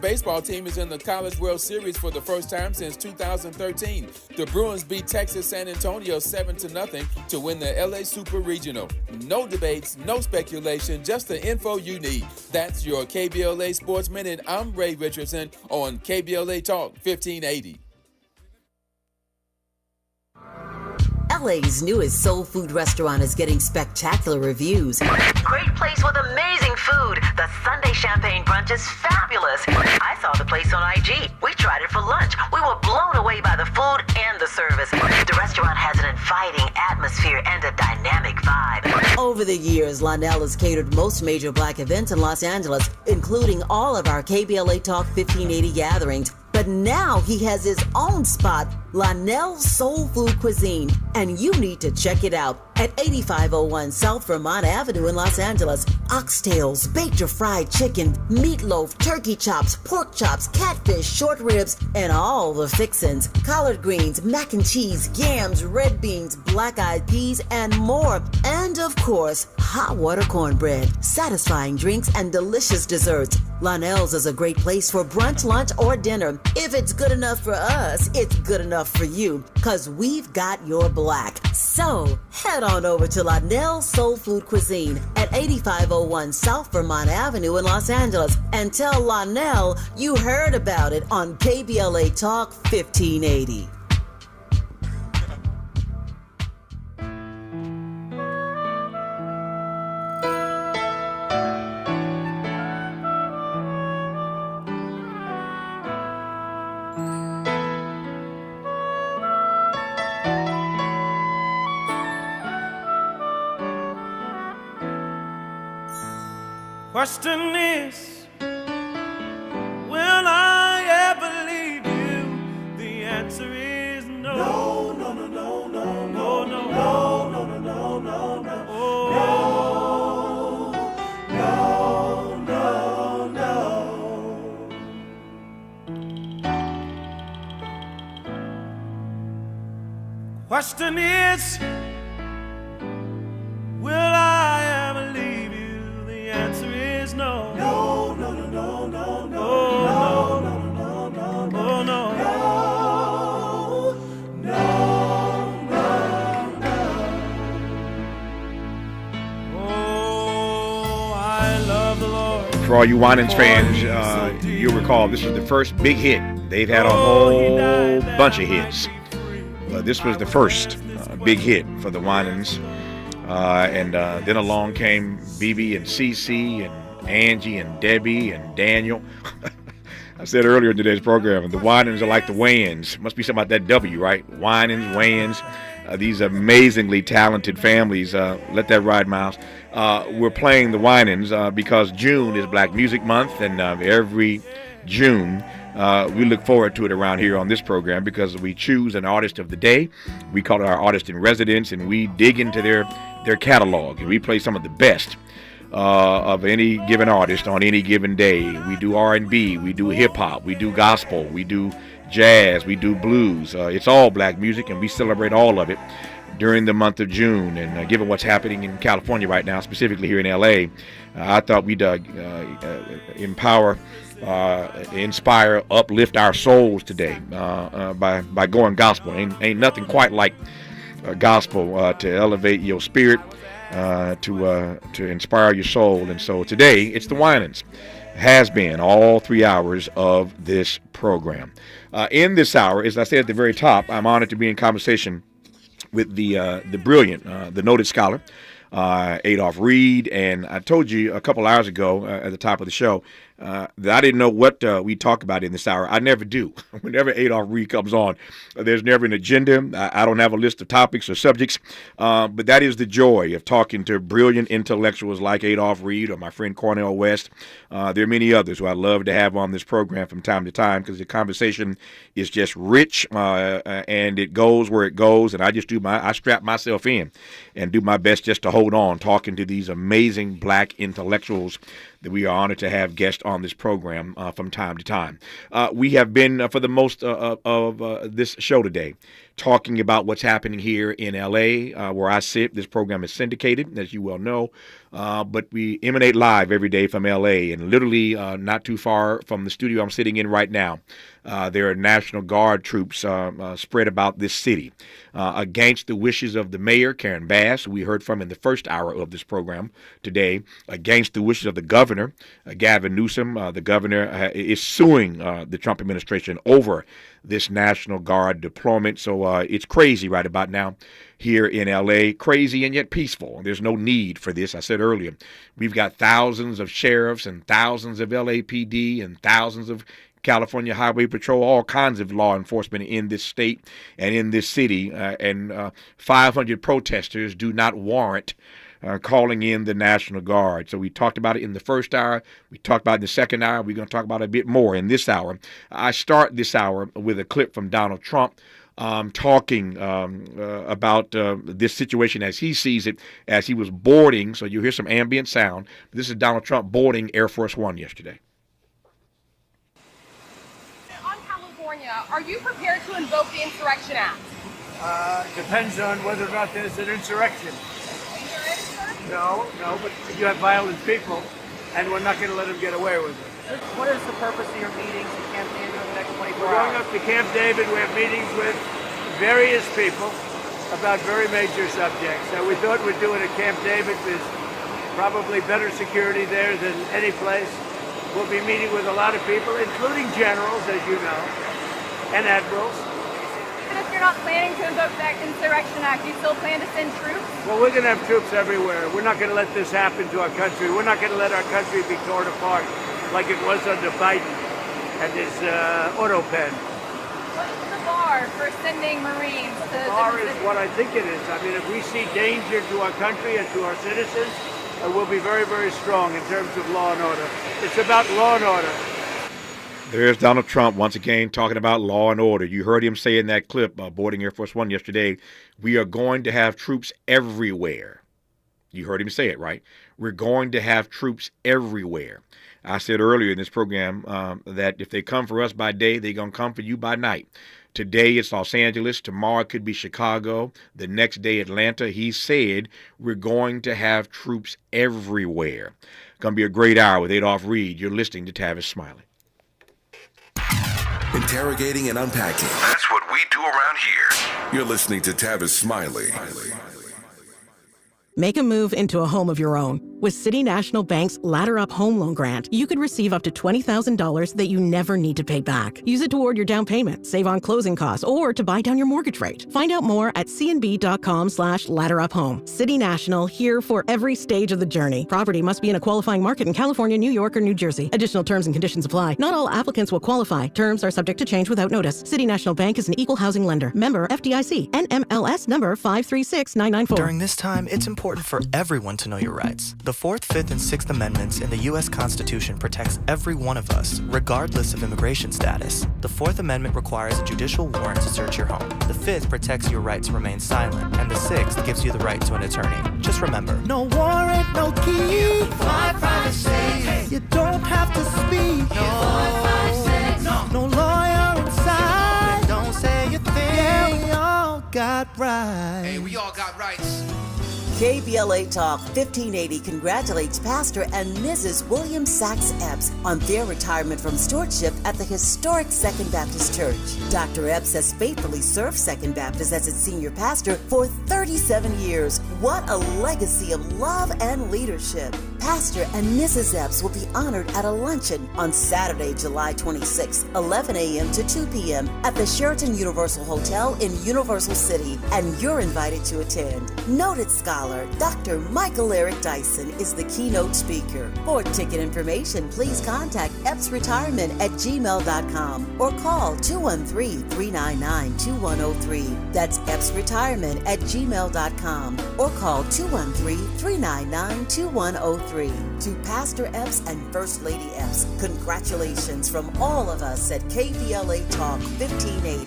baseball team is in the College World Series for the first time since 2013. The Bruins beat Texas San Antonio 7-0 to win the LA Super Regional. No debates, no speculation, just the info you need. That's your KBLA Sports Minute. I'm Ray Richardson on KBLA Talk 1580. LA's newest soul food restaurant is getting spectacular reviews. Great place with amazing food. The Sunday champagne brunch is fabulous. I saw the place on IG. We tried it for lunch. We were blown away by the food and the service. The restaurant has an inviting atmosphere and a dynamic vibe. Over the years, Lionel has catered most major black events in Los Angeles, including all of our KBLA Talk 1580 gatherings. But now he has his own spot, Lionel's Soul Food Cuisine, and you need to check it out at 8501 South Vermont Avenue in Los Angeles. Oxtails, baked or fried chicken, meatloaf, turkey chops, pork chops, catfish, short ribs, and all the fixins. Collard greens, mac and cheese, yams, red beans, black-eyed peas, and more. And of course, hot water cornbread, satisfying drinks, and delicious desserts. Lionel's is a great place for brunch, lunch, or dinner. If it's good enough for us, it's good enough for you, because we've got your black. So, head on over to Lionel's Soul Food Cuisine at 8501 South Vermont Avenue in Los Angeles and tell Lionel you heard about it on KBLA Talk 1580. Question is, will I ever leave you? The answer is no. No, no, no, no, no, no, no, no, no, no, no, no, no. Oh, no, no, no. Question is, will I ever leave you? The answer is no. No, no, no, no, no, no, no, no, no, no, no, no, no, no, no. Oh, I love the Lord. For all you Winans fans, you'll recall this was the first big hit. They've had a whole bunch of hits. This was the first big hit for the Winans. And then along came BB and CC and Angie and Debbie and Daniel. I said earlier in today's program, the Winans are like the Wayans. Must be something about that W, right? Winans, Wayans. These amazingly talented families. Let that ride, Miles. We're playing the Winans because June is Black Music Month, and every June we look forward to it around here on this program because we choose an artist of the day. We call it our artist in residence, and we dig into their catalog, and we play some of the best of any given artist on any given day. We do R&B, we do hip-hop, we do gospel, we do jazz, we do blues. It's all black music, and we celebrate all of it during the month of June. And given what's happening in California right now, specifically here in LA, I thought we'd empower, inspire, uplift our souls today by going gospel. Ain't nothing quite like gospel to elevate your spirit, to inspire your soul. And so today it's the Winans. Has been all 3 hours of this program. In this hour, as I said at the very top, I'm honored to be in conversation with the brilliant, the noted scholar, Adolph Reed. And I told you a couple hours ago at the top of the show that I didn't know what we talk about in this hour. I never do. Whenever Adolph Reed comes on, there's never an agenda. I don't have a list of topics or subjects, but that is the joy of talking to brilliant intellectuals like Adolph Reed or my friend Cornel West. There are many others who I love to have on this program from time to time because the conversation is just rich and it goes where it goes. And I strap myself in and do my best just to hold on, talking to these amazing black intellectuals that we are honored to have guests on this program from time to time. We have been, for the most of this show today, talking about what's happening here in L.A., where I sit. This program is syndicated, as you well know, but we emanate live every day from L.A., and literally not too far from the studio I'm sitting in right now. There are National Guard troops spread about this city against the wishes of the mayor, Karen Bass, who we heard from in the first hour of this program today, against the wishes of the governor, Gavin Newsom. The governor is suing the Trump administration over this National Guard deployment. So it's crazy right about now here in L.A., crazy and yet peaceful. There's no need for this. I said earlier, we've got thousands of sheriffs and thousands of LAPD and thousands of California Highway Patrol, all kinds of law enforcement in this state and in this city, and 500 protesters do not warrant calling in the National Guard. So we talked about it in the first hour. We talked about it in the second hour. We're going to talk about it a bit more in this hour. I start this hour with a clip from Donald Trump talking about this situation as he sees it, as he was boarding. So you hear some ambient sound. This is Donald Trump boarding Air Force One yesterday. Are you prepared to invoke the Insurrection Act? Depends on whether or not there's an insurrection. No, but you have violent people, and we're not going to let them get away with it. What is the purpose of your meetings at Camp David over the next 24 We're hours? going up to Camp David. We have meetings with various people about very major subjects. So we thought we'd do it at Camp David. There's probably better security there than any place. We'll be meeting with a lot of people, including generals, as you know, and admirals. And if you're not planning to invoke that Insurrection Act, do you still plan to send troops? Well, we're going to have troops everywhere. We're not going to let this happen to our country. We're not going to let our country be torn apart like it was under Biden and his auto pen. What is the bar for sending Marines to the bar is what I think it is. I mean, if we see danger to our country and to our citizens, we'll be very, very strong in terms of law and order. It's about law and order. There's Donald Trump once again talking about law and order. You heard him say in that clip, boarding Air Force One yesterday, we are going to have troops everywhere. You heard him say it, right? We're going to have troops everywhere. I said earlier in this program that if they come for us by day, they're going to come for you by night. Today it's Los Angeles. Tomorrow it could be Chicago. The next day Atlanta. He said we're going to have troops everywhere. Going to be a great hour with Adolph Reed. You're listening to Tavis Smiley. Interrogating and unpacking. That's what we do around here. You're listening to Tavis Smiley. Make a move into a home of your own. With City National Bank's Ladder Up Home Loan Grant, you could receive up to $20,000 that you never need to pay back. Use it toward your down payment, save on closing costs, or to buy down your mortgage rate. Find out more at cnb.com/ladderuphome. City National, here for every stage of the journey. Property must be in a qualifying market in California, New York, or New Jersey. Additional terms and conditions apply. Not all applicants will qualify. Terms are subject to change without notice. City National Bank is an equal housing lender. Member FDIC. NMLS number 536994. During this time, it's important for everyone to know your rights. The 4th, 5th, and 6th Amendments in the U.S. Constitution protects every one of us, regardless of immigration status. The 4th Amendment requires a judicial warrant to search your home. The 5th protects your right to remain silent, and the 6th gives you the right to an attorney. Just remember, no warrant, no key, fly privacy. You don't have to speak. No lawyer inside. Don't say a thing. Yeah, we all got rights. Hey, we all got rights. KBLA Talk 1580 congratulates Pastor and Mrs. William Sachs Epps on their retirement from stewardship at the historic Second Baptist Church. Dr. Epps has faithfully served Second Baptist as its senior pastor for 37 years. What a legacy of love and leadership. Pastor and Mrs. Epps will be honored at a luncheon on Saturday, July 26, 11 a.m. to 2 p.m. at the Sheraton Universal Hotel in Universal City, and you're invited to attend. Noted scholar Dr. Michael Eric Dyson is the keynote speaker. For ticket information, please contact epsretirement@gmail.com or call 213-399-2103. That's epsretirement@gmail.com or call 213-399-2103. To Pastor Epps and First Lady Epps, congratulations from all of us at KBLA Talk 1580.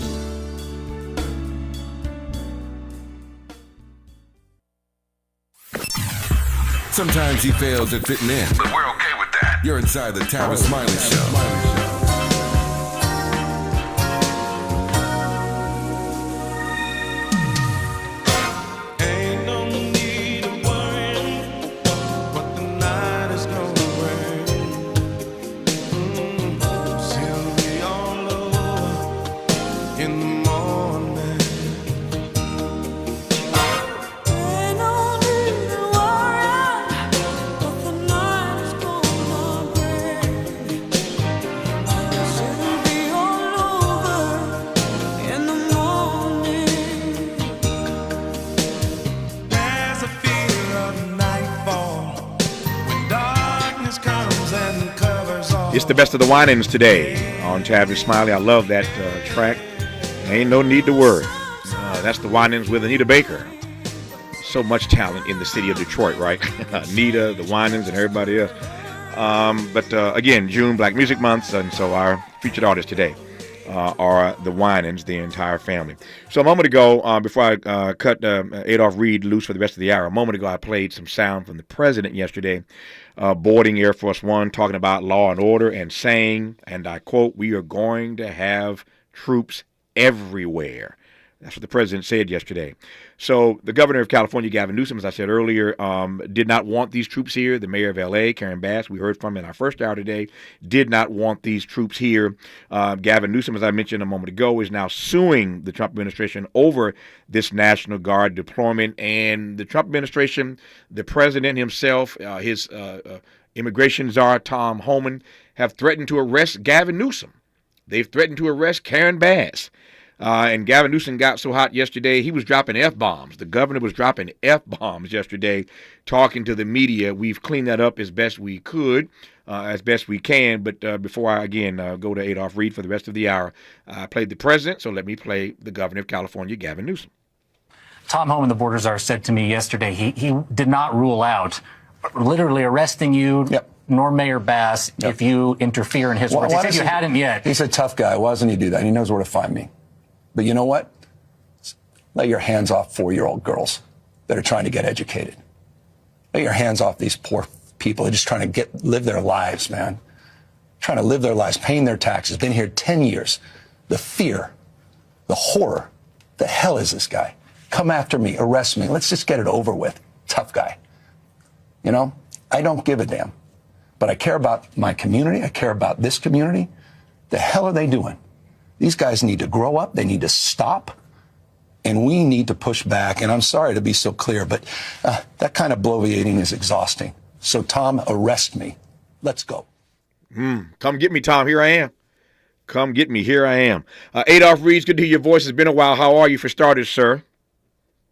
Sometimes he fails at fitting in, but we're okay with that. You're inside the Tavis Smiley Show. It's the best of the Winans today on Tavis, Smiley. I love that track. Ain't no need to worry. That's the Winans with Anita Baker. So much talent in the city of Detroit, right? Anita, the Winans, and everybody else. But again, June, Black Music Month, and so our featured artists today are the Winans, the entire family. So a moment ago, before I cut Adolph Reed loose for the rest of the hour, a moment ago I played some sound from the president yesterday, boarding Air Force One, talking about law and order and saying, and I quote, "We are going to have troops everywhere." That's what the president said yesterday. So the governor of California, Gavin Newsom, as I said earlier, did not want these troops here. The mayor of L.A., Karen Bass, we heard from in our first hour today, did not want these troops here. Gavin Newsom, as I mentioned a moment ago, is now suing the Trump administration over this National Guard deployment. And the Trump administration, the president himself, his immigration czar, Tom Homan, have threatened to arrest Gavin Newsom. They've threatened to arrest Karen Bass. And Gavin Newsom got so hot yesterday, he was dropping F-bombs. The governor was dropping F-bombs yesterday, talking to the media. We've cleaned that up as best we could, as best we can. But before I, again, go to Adolph Reed for the rest of the hour, I played the president, so let me play the governor of California, Gavin Newsom. Tom Homan, the border czar, said to me yesterday he did not rule out literally arresting you, nor Mayor Bass, if you interfere in his work. He said you hadn't yet. He's a tough guy. Why doesn't he do that? He knows where to find me. But you know what? Let your hands off 4-year-old girls that are trying to get educated. Let your hands off these poor people who are just trying to live their lives, man. Trying to live their lives, paying their taxes, been here 10 years. The fear, the horror. The hell is this guy? Come after me, arrest me. Let's just get it over with. Tough guy. You know, I don't give a damn. But I care about my community. I care about this community. The hell are they doing? These guys need to grow up. They need to stop. And we need to push back. And I'm sorry to be so clear, but that kind of bloviating is exhausting. So, Tom, arrest me. Let's go. Come get me, Tom. Here I am. Come get me. Here I am. Adolph Reed, good to hear your voice. It's been a while. How are you for starters, sir?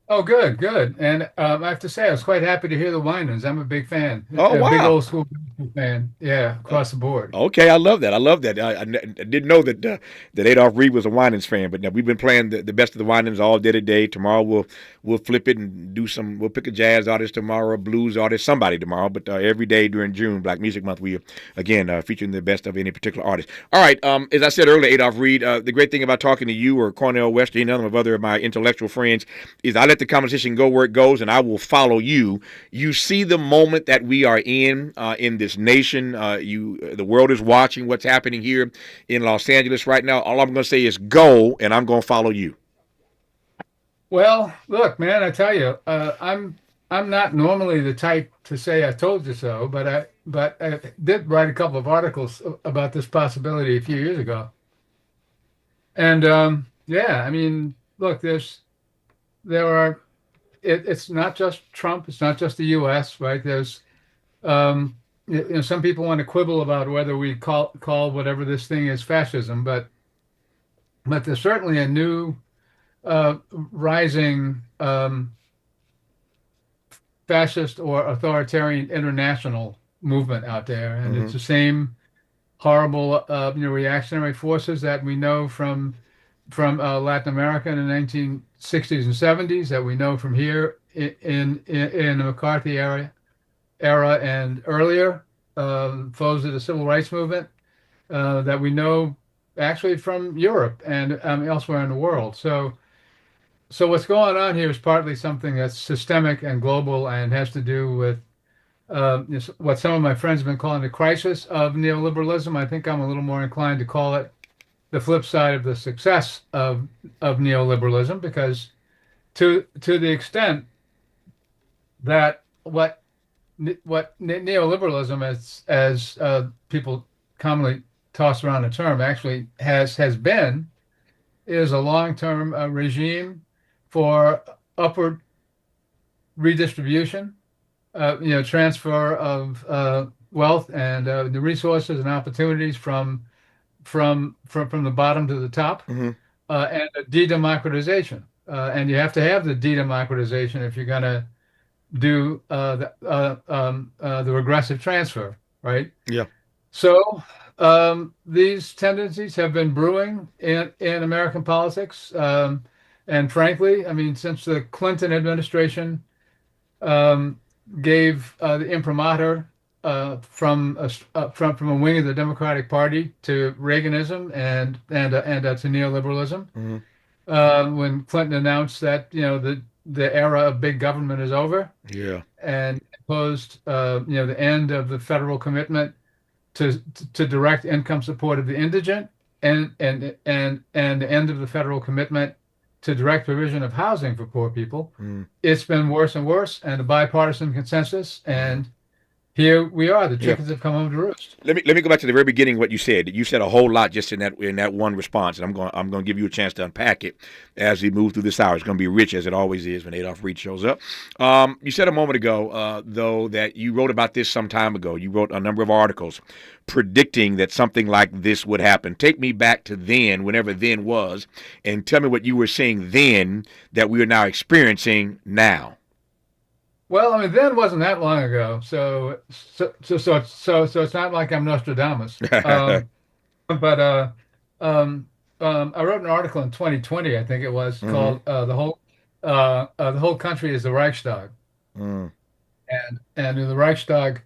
Oh, good, good. And I have to say, I was quite happy to hear the Winans. I'm a big fan. Oh, wow. Big old school fan. Yeah, across the board. Okay, I love that. I love that. I didn't know that that Adolph Reed was a Winans fan, but now we've been playing the best of the Winans all day today. Tomorrow we'll flip it and do some. We'll pick a jazz artist tomorrow, a blues artist, somebody tomorrow. But every day during June, Black Music Month, we again featuring the best of any particular artist. All right. As I said earlier, Adolph Reed, the great thing about talking to you or Cornell West or any other of my intellectual friends is I let the conversation go where it goes, and I will follow you. You see the moment that we are in this nation. The world is watching what's happening here in Los Angeles right now. All I'm going to say is go, and I'm going to follow you. Well, look, man, I tell you, I'm not normally the type to say I told you so, but I did write a couple of articles about this possibility a few years ago. And yeah, I mean, look, it's not just Trump. It's not just the U.S., right? There's, some people want to quibble about whether we call whatever this thing is fascism, but there's certainly a new rising fascist or authoritarian international movement out there, and it's the same horrible, reactionary forces that we know from Latin America in the 1960s and 70s, that we know from here in the McCarthy era and earlier, foes of the civil rights movement, that we know actually from Europe and elsewhere in the world. So what's going on here is partly something that's systemic and global and has to do with what some of my friends have been calling the crisis of neoliberalism. I think I'm a little more inclined to call it the flip side of the success of neoliberalism, because to the extent that what neoliberalism, as people commonly toss around the term, actually has been, is a long-term regime for upward redistribution, transfer of wealth and the resources and opportunities from the bottom to the top, and a de-democratization. And you have to have the de-democratization if you're going to do the regressive transfer, right? Yeah. So these tendencies have been brewing in American politics. And frankly, I mean, since the Clinton administration gave the imprimatur from a wing of the Democratic Party to Reaganism and to neoliberalism, when Clinton announced that the era of big government is over, and imposed the end of the federal commitment to direct income support of the indigent, and the end of the federal commitment to direct provision of housing for poor people. It's been worse and worse, and a bipartisan consensus. And here we are. The chickens have come home to roost. Let me go back to the very beginning of what you said. You said a whole lot just in that one response, and I'm going to give you a chance to unpack it as we move through this hour. It's going to be rich as it always is when Adolph Reed shows up. You said a moment ago, though, that you wrote about this some time ago. You wrote a number of articles predicting that something like this would happen. Take me back to then, whenever then was, and tell me what you were saying then that we are now experiencing now. Well, I mean, then wasn't that long ago, so it's not like I'm Nostradamus. But I wrote an article in 2020, I think it was, called "The Whole Country is the Reichstag," and the Reichstag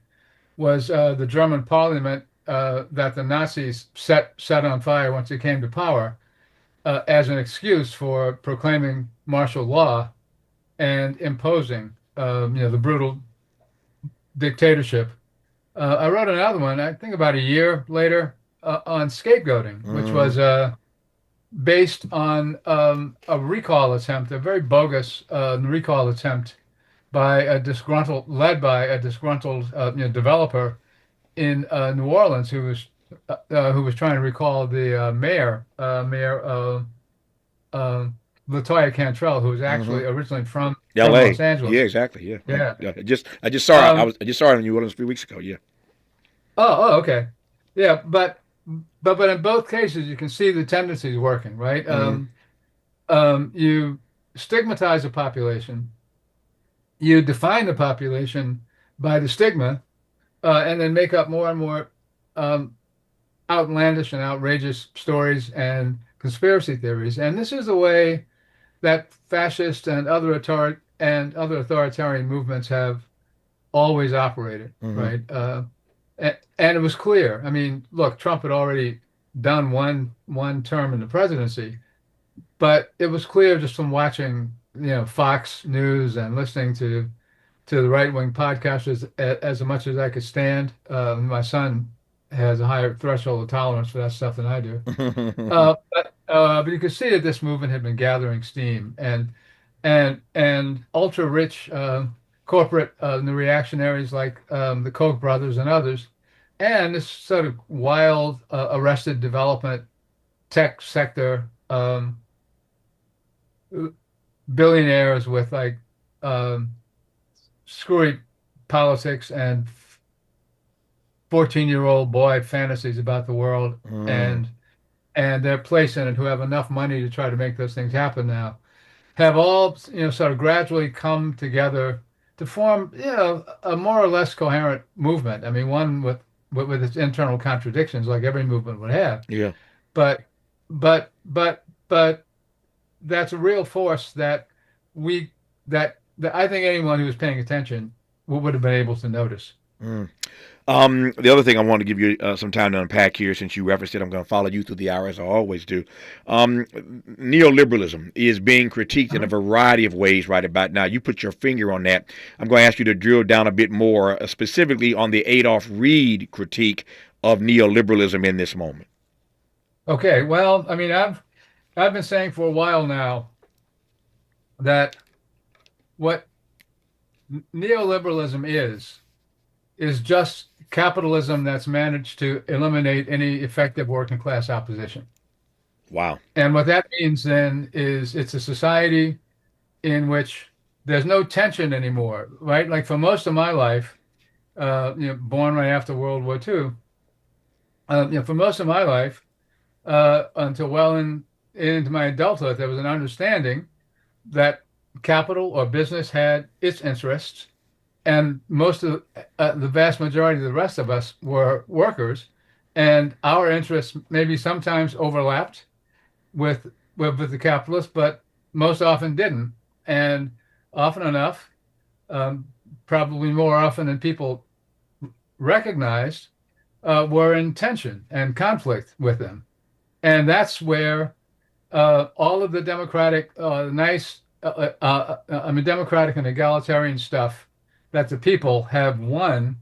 was the German parliament that the Nazis set on fire once they came to power, as an excuse for proclaiming martial law and imposing the brutal dictatorship. I wrote another one, I think about a year later, on scapegoating, which was based on a recall attempt, a very bogus recall attempt led by a disgruntled developer in New Orleans who was trying to recall the mayor Latoya Cantrell, who was actually originally from L.A. Los Angeles. Yeah, exactly. Yeah. I just saw it. I just saw it in New Orleans 3 weeks ago. Yeah. Oh, okay. Yeah, but in both cases, you can see the tendencies working, right? You stigmatize a population, you define the population by the stigma, and then make up more and more outlandish and outrageous stories and conspiracy theories. And this is the way that fascist and other authoritarian movements have always operated, right? And it was clear. I mean, look, Trump had already done one term in the presidency, but it was clear just from watching, Fox News and listening to the right-wing podcasters as much as I could stand. My son has a higher threshold of tolerance for that stuff than I do. But you could see that this movement had been gathering steam, and ultra-rich corporate the reactionaries like the Koch brothers and others, and this sort of wild arrested development tech sector billionaires with like screwy politics and 14-year-old boy fantasies about the world and their place in it, who have enough money to try to make those things happen now, have all sort of gradually come together to form a more or less coherent movement. I mean, one with its internal contradictions, like every movement would have. Yeah. But that's a real force that I think anyone who was paying attention would have been able to notice. The other thing I want to give you some time to unpack here, since you referenced it, I'm going to follow you through the hour as I always do. Neoliberalism is being critiqued in a variety of ways right about now. You put your finger on that. I'm going to ask you to drill down a bit more, specifically on the Adolph Reed critique of neoliberalism in this moment. Okay, well, I mean, I've been saying for a while now that what neoliberalism is just capitalism that's managed to eliminate any effective working class opposition. Wow. And what that means then is it's a society in which there's no tension anymore, right? Like for most of my life, born right after World War II, for most of my life, until well into my adulthood, there was an understanding that capital or business had its interests, and most of the vast majority of the rest of us were workers, and our interests maybe sometimes overlapped with the capitalists, but most often didn't, and often enough, probably more often than people recognized, were in tension and conflict with them. And that's where all of the democratic, democratic and egalitarian stuff that the people have won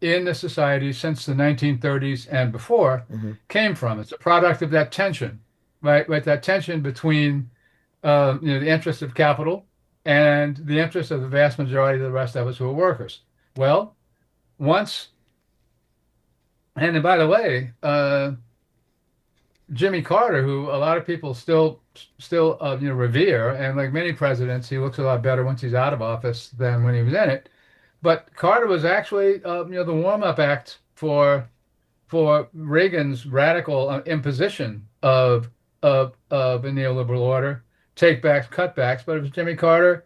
in the society since the 1930s and before came from. It's a product of that tension, right? That tension between the interests of capital and the interests of the vast majority of the rest of us who are workers. Well, once, and by the way, Jimmy Carter, who a lot of people still revere, and like many presidents, he looks a lot better once he's out of office than when he was in it. But Carter was actually the warm-up act for Reagan's radical imposition of a neoliberal order, take-backs, cutbacks. But it was Jimmy Carter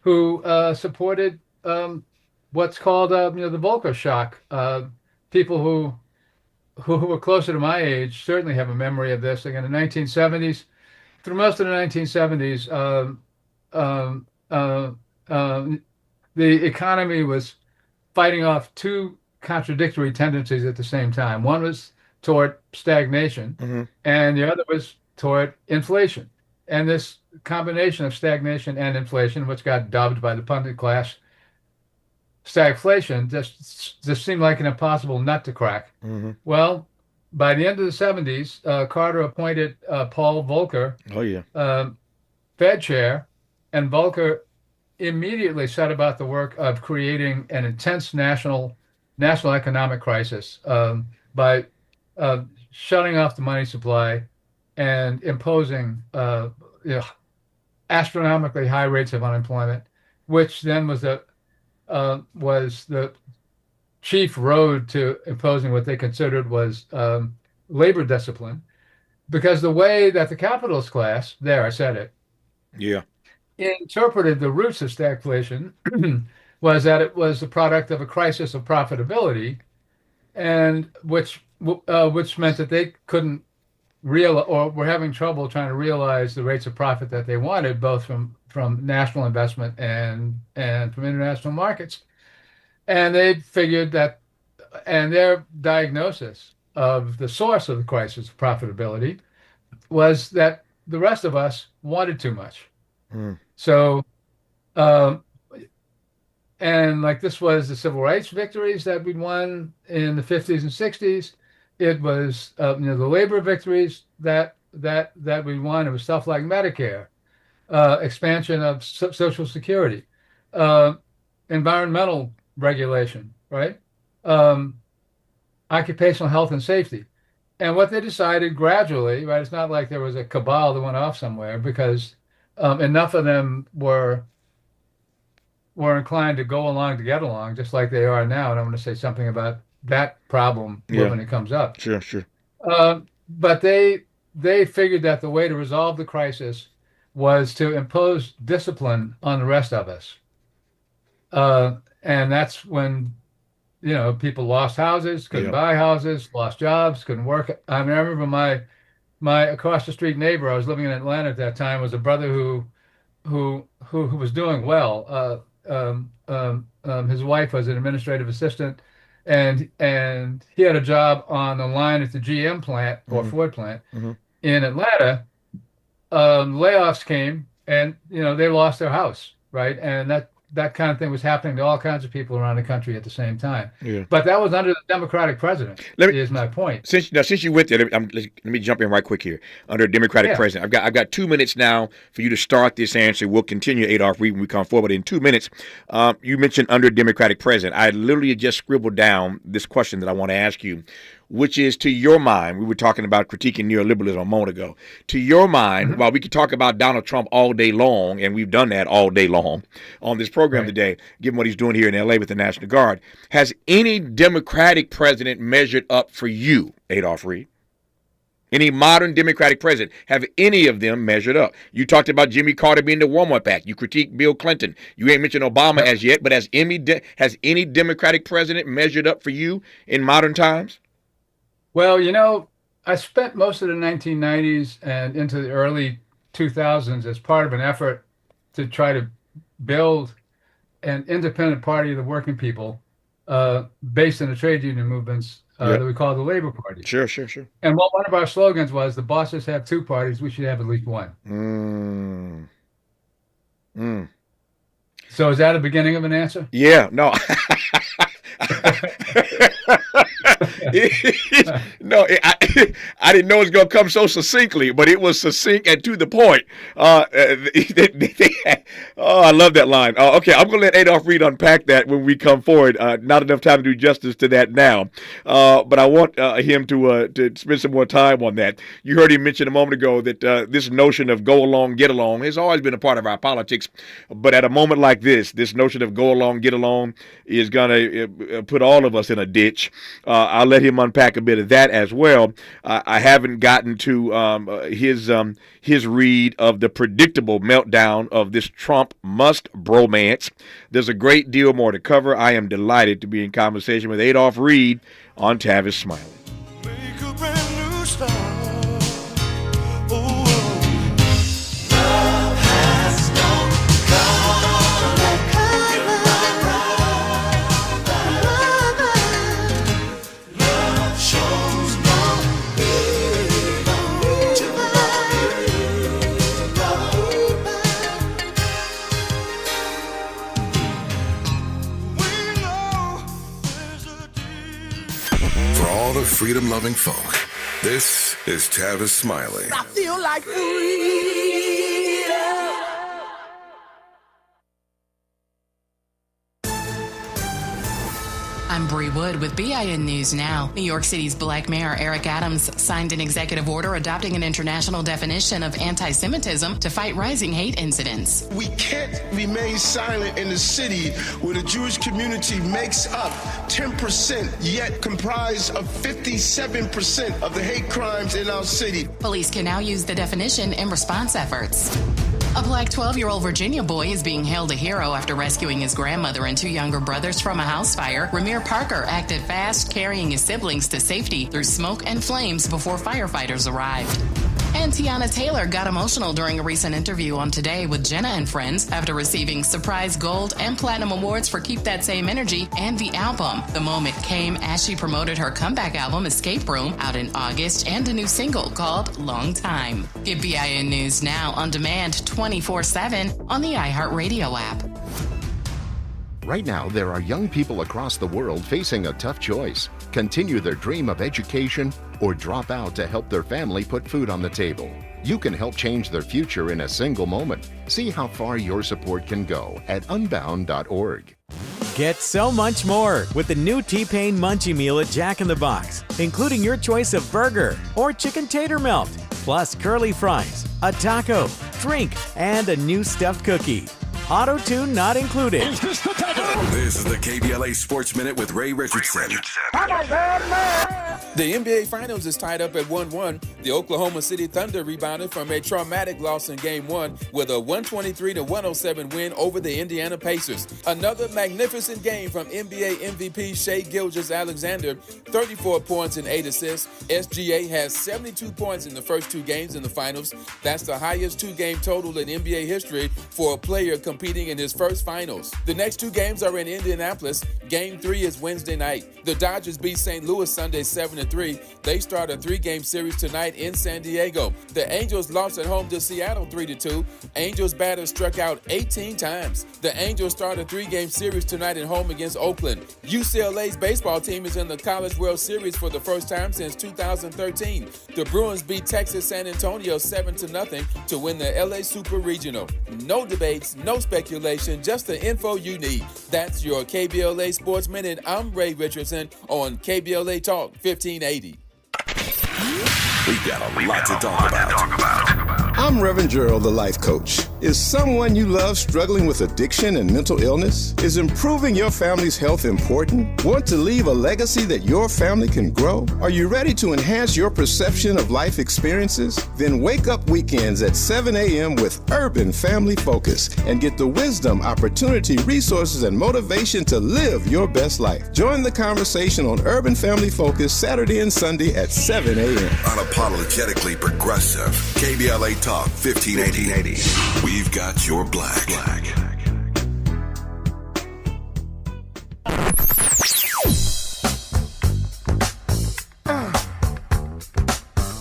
who supported what's called the Volcker shock. People who were closer to my age certainly have a memory of this. Like in the 1970s, through most of the 1970s, the economy was fighting off two contradictory tendencies at the same time. One was toward stagnation, and the other was toward inflation. And this combination of stagnation and inflation, which got dubbed by the pundit class stagflation, just seemed like an impossible nut to crack. Well, by the end of the 70s, Carter appointed Paul Volcker, Fed chair, and Volcker immediately set about the work of creating an intense national economic crisis by shutting off the money supply and imposing astronomically high rates of unemployment, which then was the chief road to imposing what they considered was labor discipline, because the way that the capitalist class, there I said it, interpreted the roots of stagflation was that it was the product of a crisis of profitability, and which meant that they couldn't or were having trouble trying to realize the rates of profit that they wanted, both from national investment and from international markets. And they figured that, and their diagnosis of the source of the crisis of profitability was that the rest of us wanted too much. So, and like this was the civil rights victories that we'd won in the 50s and 60s. It was the labor victories that we won. It was stuff like Medicare, expansion of Social Security, environmental regulation, right? Occupational health and safety. And what they decided gradually, right? It's not like there was a cabal that went off somewhere, because enough of them were inclined to go along to get along, just like they are now. And I'm going to say something about that problem when it comes up. Sure. But they figured that the way to resolve the crisis was to impose discipline on the rest of us. And that's when, people lost houses, couldn't buy houses, lost jobs, couldn't work. I mean, I remember my across the street neighbor, I was living in Atlanta at that time, was a brother who was doing well. His wife was an administrative assistant, and he had a job on the line at the GM plant or Ford plant in Atlanta. Layoffs came, and they lost their house, right? And that kind of thing was happening to all kinds of people around the country at the same time. But that was under the Democratic president. Is my point. Since you went there, let me jump in right quick here. Under a Democratic president, I've got 2 minutes now for you to start this answer. We'll continue, Adolph Reed, when we come forward in 2 minutes. You mentioned under a Democratic president. I literally just scribbled down this question that I want to ask you, which is, to your mind, we were talking about critiquing neoliberalism a moment ago. To your mind, while we could talk about Donald Trump all day long, and we've done that all day long on this program today, given what he's doing here in L.A. with the National Guard, has any Democratic president measured up for you, Adolph Reed? Any modern Democratic president, have any of them measured up? You talked about Jimmy Carter being the warm-up act. You critiqued Bill Clinton. You ain't mentioned Obama as yet, but has any Democratic president measured up for you in modern times? Well, you know, I spent most of the 1990s and into the early 2000s as part of an effort to try to build an independent party of the working people based in the trade union movements that we call the Labor Party. Sure. And one of our slogans was, the bosses have two parties, we should have at least one. So is that a beginning of an answer? Yeah, no. No, I didn't know it was going to come so succinctly, but it was succinct and to the point. I love that line. Okay, I'm going to let Adolph Reed unpack that when we come forward. Not enough time to do justice to that now, but I want him to spend some more time on that. You heard him mention a moment ago that this notion of go along, get along has always been a part of our politics, but at a moment like this notion of go along, get along is going to put all of us in a ditch. I'll let him unpack a bit of that as well. I haven't gotten to his read of the predictable meltdown of this Trump-Musk bromance. There's a great deal more to cover. I am delighted to be in conversation with Adolph Reed on Tavis Smiley. Make a brand new start. The freedom-loving folk. This is Tavis Smiley. I feel like I'm Bree Wood with BIN News Now. New York City's Black Mayor Eric Adams signed an executive order adopting an international definition of anti-Semitism to fight rising hate incidents. We can't remain silent in a city where the Jewish community makes up 10%, yet comprise of 57% of the hate crimes in our city. Police can now use the definition in response efforts. A black 12-year-old Virginia boy is being hailed a hero after rescuing his grandmother and two younger brothers from a house fire. Ramir Parker acted fast, carrying his siblings to safety through smoke and flames before firefighters arrived. And Tiana Taylor got emotional during a recent interview on Today with Jenna and Friends after receiving surprise gold and platinum awards for Keep That Same Energy and the album. The moment came as she promoted her comeback album, Escape Room, out in August, and a new single called Long Time. Get BIN News Now on demand 24/7 on the iHeartRadio app. Right now, there are young people across the world facing a tough choice: continue their dream of education or drop out to help their family put food on the table. You can help change their future in a single moment. See how far your support can go at unbound.org. Get so much more with the new T-Pain Munchie Meal at Jack in the Box, including your choice of burger or chicken tater melt, plus curly fries, a taco, drink, and a new stuffed cookie. Auto-tune not included. This is the KBLA Sports Minute with Ray Richardson. The NBA Finals is tied up at 1-1. The Oklahoma City Thunder rebounded from a traumatic loss in Game 1 with a 123-107 win over the Indiana Pacers. Another magnificent game from NBA MVP Shai Gilgeous-Alexander, 34 points and 8 assists. SGA has 72 points in the first two games in the finals. That's the highest two-game total in NBA history for a player competing in his first finals. The next two games are in Indianapolis. Game 3 is Wednesday night. The Dodgers beat St. Louis Sunday 7-3. They start a 3-game series tonight in San Diego. The Angels lost at home to Seattle 3-2. Angels batters struck out 18 times. The Angels start a 3-game series tonight at home against Oakland. UCLA's baseball team is in the College World Series for the first time since 2013. The Bruins beat Texas San Antonio 7-0 to win the LA Super Regional. No debates, no speculation, just the info you need. That's your KBLA Sports Minute. I'm Ray Richardson on KBLA Talk 1580. We got a lot to talk about. I'm Reverend Gerald, the life coach. Is someone you love struggling with addiction and mental illness? Is improving your family's health important? Want to leave a legacy that your family can grow? Are you ready to enhance your perception of life experiences? Then wake up weekends at 7 a.m. with Urban Family Focus and get the wisdom, opportunity, resources, and motivation to live your best life. Join the conversation on Urban Family Focus Saturday and Sunday at 7 a.m. Unapologetically progressive. KBLA Talk 1580. We've got your black.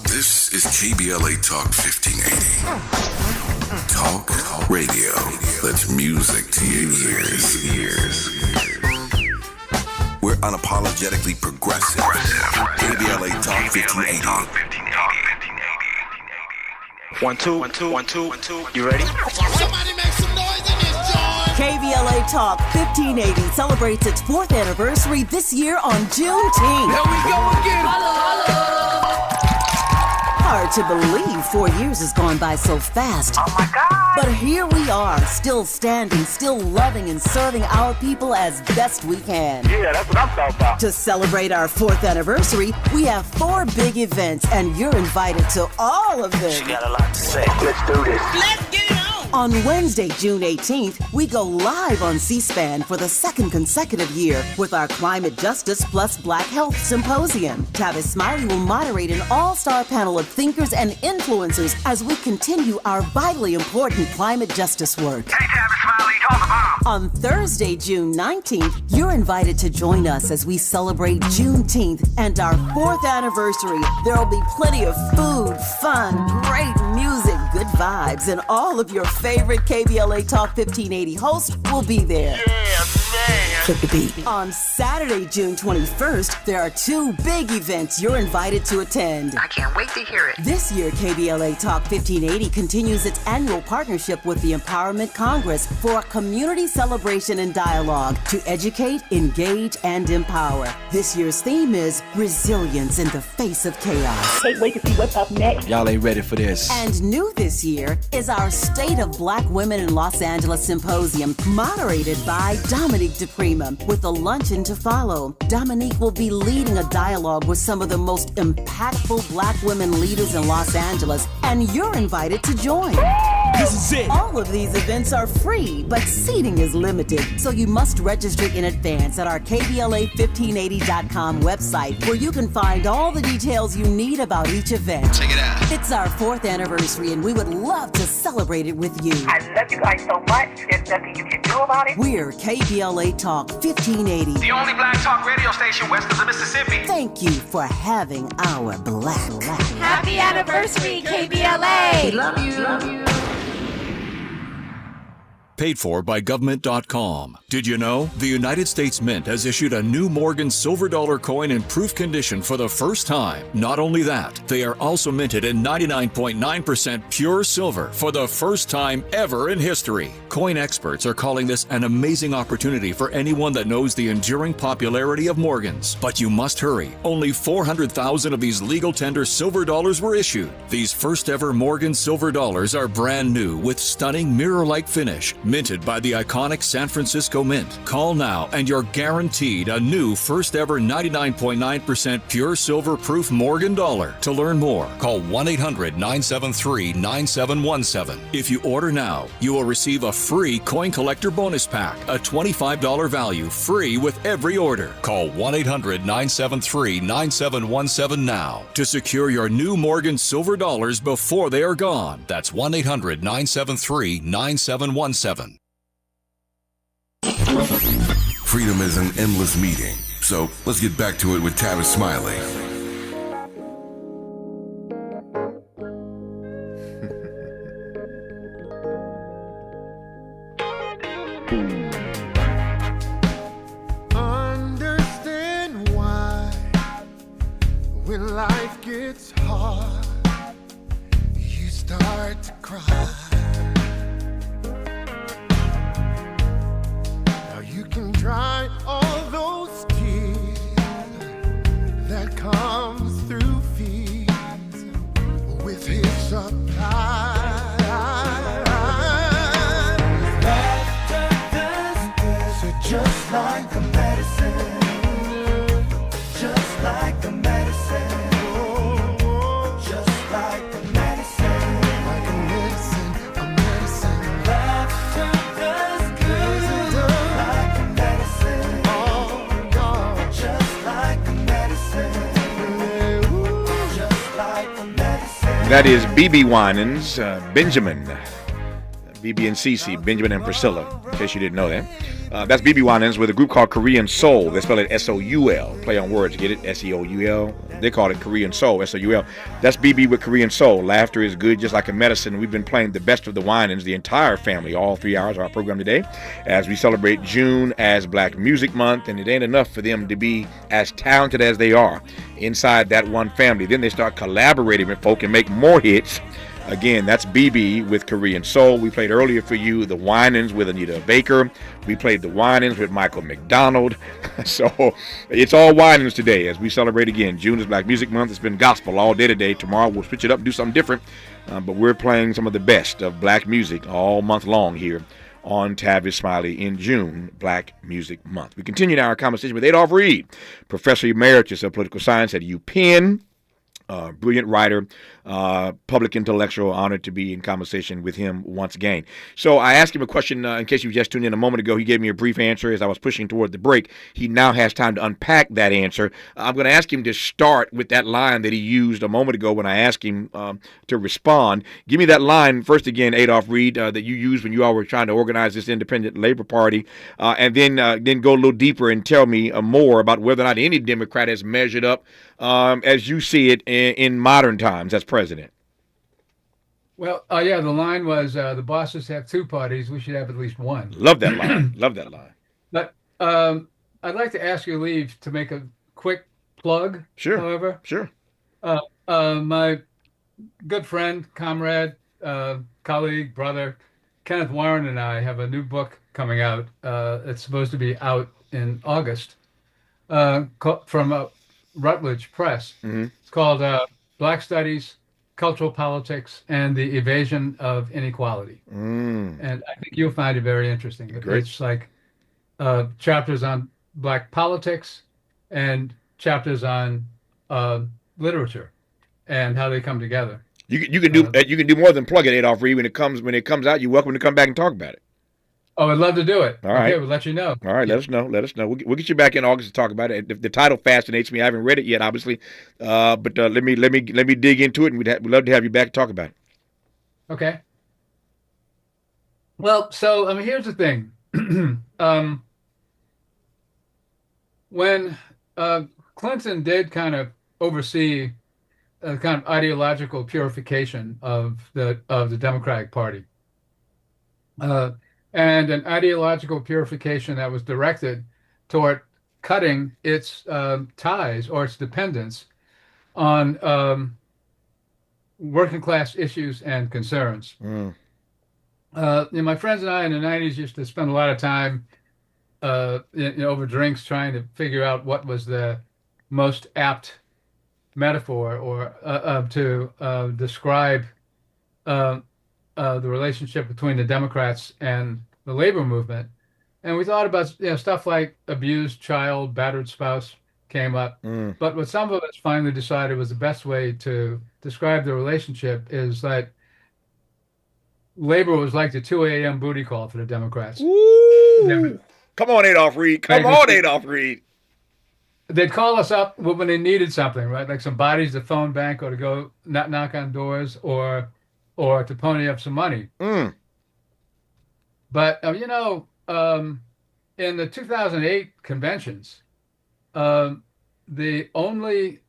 This is KBLA Talk 1580. Talk radio. That's music to your ears. We're unapologetically progressive. KBLA Talk 1580. 1 2 1 2 You ready? Somebody make some noise in this joint. KBLA Talk 1580 celebrates its 4th anniversary this year on Juneteenth. Here we go again. Hard to believe 4 years has gone by so fast. Oh my God. But here we are, still standing, still loving and serving our people as best we can. Yeah, that's what I'm talking about. To celebrate our 4th anniversary, we have 4 big events, and you're invited to all of them. She got a lot to say. Let's do this. Let's get it on. On Wednesday, June 18th, we go live on C-SPAN for the 2nd consecutive year with our Climate Justice plus Black Health Symposium. Tavis Smiley will moderate an all-star panel of thinkers and influencers as we continue our vitally important climate justice work. Hey, Tavis Smiley, call the bomb. On Thursday, June 19th, you're invited to join us as we celebrate Juneteenth and our 4th anniversary. There will be plenty of food, fun, great music, good vibes, and all of your favorite KBLA Talk 1580 hosts will be there. Yeah, man. Flip the beat. On Saturday, June 21st, there are 2 big events you're invited to attend. I can't wait to hear it. This year, KBLA Talk 1580 continues its annual partnership with the Empowerment Congress for a community celebration and dialogue to educate, engage, and empower. This year's theme is resilience in the face of chaos. Can't wait to see what's up next. Y'all ain't ready for this. And new this year is our State of Black Women in Los Angeles Symposium, moderated by Dominique DePrima, with a luncheon to follow. Dominique will be leading a dialogue with some of the most impactful Black women leaders in Los Angeles, and you're invited to join. This is it. All of these events are free, but seating is limited, so you must register in advance at our KBLA1580.com website, where you can find all the details you need about each event. Check it out. It's our 4th anniversary, and we would love to celebrate it with you. I love you guys so much. There's nothing you can do about it. We're KBLA Talk 1580. The only black talk radio station west of the Mississippi. Thank you for having our black. Happy anniversary, KBLA. We love you. Love you. Paid for by government.com. Did you know? The United States Mint has issued a new Morgan silver dollar coin in proof condition for the first time. Not only that, they are also minted in 99.9% pure silver for the first time ever in history. Coin experts are calling this an amazing opportunity for anyone that knows the enduring popularity of Morgans. But you must hurry. Only 400,000 of these legal tender silver dollars were issued. These first ever Morgan silver dollars are brand new with stunning mirror-like finish, minted by the iconic San Francisco Mint. Call now and you're guaranteed a new first ever 99.9% pure silver proof Morgan dollar. To learn more, call 1-800-973-9717. If you order now, you will receive a free coin collector bonus pack, a $25 value, free with every order. Call 1-800-973-9717 now to secure your new Morgan silver dollars before they are gone. That's 1-800-973-9717. Freedom is an endless meeting. So let's get back to it with Tavis Smiley. Understand why when life gets hard, you start to cry. You can dry all those tears that comes through fears with his supply. That is BB Winans, Benjamin, BB and Cece, Benjamin and Priscilla, in case you didn't know that. That's BB Winans with a group called Korean Soul. They spell it S-O-U-L. Play on words, get it? S-E-O-U-L. They call it Korean Soul, S-O-U-L. That's BB with Korean Soul. Laughter is good, just like a medicine. We've been playing the best of the Winans, the entire family, all 3 hours of our program today, as we celebrate June as Black Music Month. And it ain't enough for them to be as talented as they are inside that one family. Then they start collaborating with folk and make more hits. Again, that's BB with Korean Soul. We played earlier for you the Winans with Anita Baker. We played the Winans with Michael McDonald. So it's all Winans today as we celebrate again. June is Black Music Month. It's been gospel all day today. Tomorrow we'll switch it up and do something different. But we're playing some of the best of black music all month long here on Tavis Smiley in June, Black Music Month. We continue now our conversation with Adolph Reed, Professor Emeritus of Political Science at UPenn. Brilliant writer, public intellectual. Honored to be in conversation with him once again. So I asked him a question in case you just tuned in a moment ago. He gave me a brief answer as I was pushing toward the break. He now has time to unpack that answer. I'm going to ask him to start with that line that he used a moment ago when I asked him to respond. Give me that line first again, Adolph Reed, that you used when you all were trying to organize this independent Labor Party, and then go a little deeper and tell me more about whether or not any Democrat has measured up as you see it in modern times as president. Well, yeah, the line was the bosses have two parties. We should have at least one. Love that line. Love that line. But I'd like to ask your leave to make a quick plug. Sure. However, sure. My good friend, comrade, colleague, brother, Kenneth Warren and I have a new book coming out. It's supposed to be out in August from Rutledge Press. Mm-hmm. It's called Black Studies, Cultural Politics, and the Evasion of Inequality. And I think you'll find it very interesting. Great. It's like chapters on Black politics and chapters on literature and how they come together. You can do more than plug it, Adolph Reed. When it comes out, you're welcome to come back and talk about it. Oh, I'd love to do it. All right. Okay, we'll let you know. All right, let us know. We'll get you back in August to talk about it. The title fascinates me. I haven't read it yet, obviously, but let me dig into it, and we'd love to have you back to talk about it. Okay. Well, so here's the thing. When Clinton did kind of oversee a kind of ideological purification of the Democratic Party, and an ideological purification that was directed toward cutting its ties or its dependence on working class issues and concerns. My friends and I in the 90s used to spend a lot of time over drinks trying to figure out what was the most apt metaphor or to describe the relationship between the Democrats and the labor movement. And we thought about stuff like abused child, battered spouse came up. But what some of us finally decided was the best way to describe the relationship is that labor was like the 2 a.m. booty call for the Democrats. Come on, Adolph Reed. Come on, Adolph Reed. They'd call us up when they needed something, right? Like some bodies to phone bank or to go knock on doors or to pony up some money. But, in the 2008 conventions, the only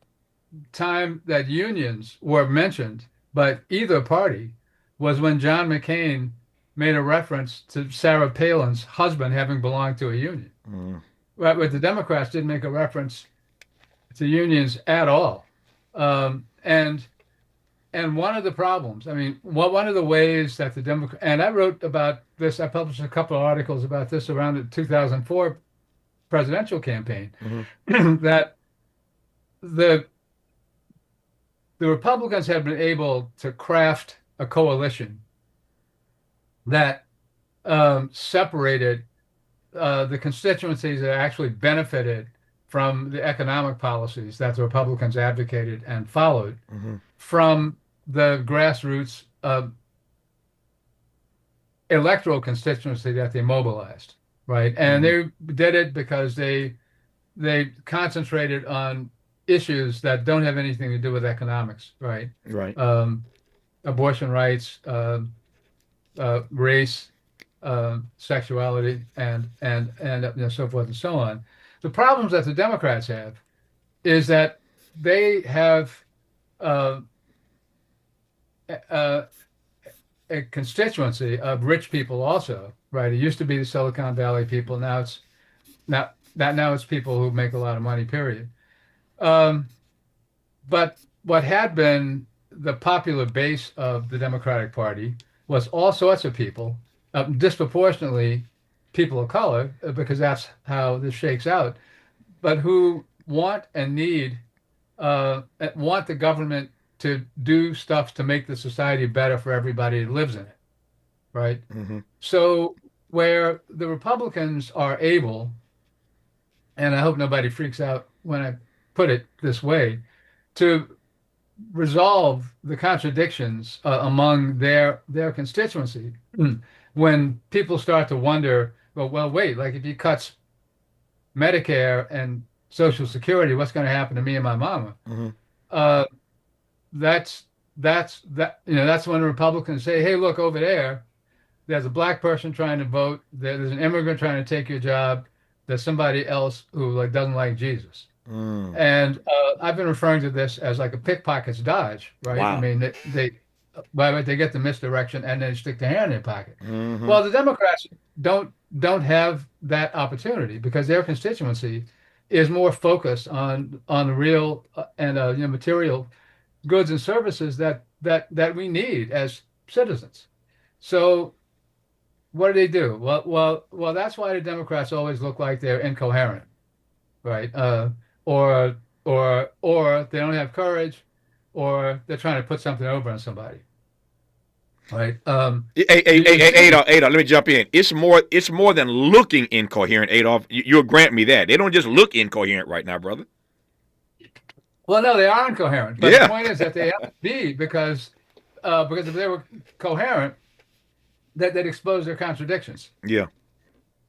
time that unions were mentioned by either party was when John McCain made a reference to Sarah Palin's husband having belonged to a union. Right, but the Democrats didn't make a reference to unions at all. And one of the problems, one of the ways that the Democrats, and I wrote about this, I published a couple of articles about this around the 2004 presidential campaign, that the Republicans had been able to craft a coalition that separated the constituencies that actually benefited from the economic policies that the Republicans advocated and followed from the grassroots electoral constituency that they mobilized, right? And they did it because they concentrated on issues that don't have anything to do with economics, right? Right. abortion rights, race, sexuality, and so forth and so on. The problems that the Democrats have is that they have a constituency of rich people also, right? It used to be the Silicon Valley people. Now it's people who make a lot of money, period. But what had been the popular base of the Democratic Party was all sorts of people, disproportionately people of color, because that's how this shakes out, but who want and need, want the government to do stuff to make the society better for everybody who lives in it, right? Mm-hmm. So where the Republicans are able, and I hope nobody freaks out when I put it this way, to resolve the contradictions among their constituency, when people start to wonder, well, wait, like if he cuts Medicare and Social Security, what's going to happen to me and my mama? Mm-hmm. That's when the Republicans say, hey, look over there's a black person trying to vote, there's an immigrant trying to take your job, there's somebody else who doesn't like Jesus. And I've been referring to this as like a pickpocket's dodge, right? Wow. I mean, they get the misdirection and they stick their hand in their pocket. Mm-hmm. Well, the Democrats don't have that opportunity because their constituency is more focused on the real and material goods and services that we need as citizens. So what do? Well, that's why the Democrats always look like they're incoherent, right? Or they don't have courage, or they're trying to put something over on somebody, right? Adolf, let me jump in. It's more than looking incoherent, Adolf. You'll grant me that. They don't just look incoherent right now, brother. Well, no, they are incoherent. But yeah. The point is that they have to be because if they were coherent, they'd expose their contradictions. Yeah.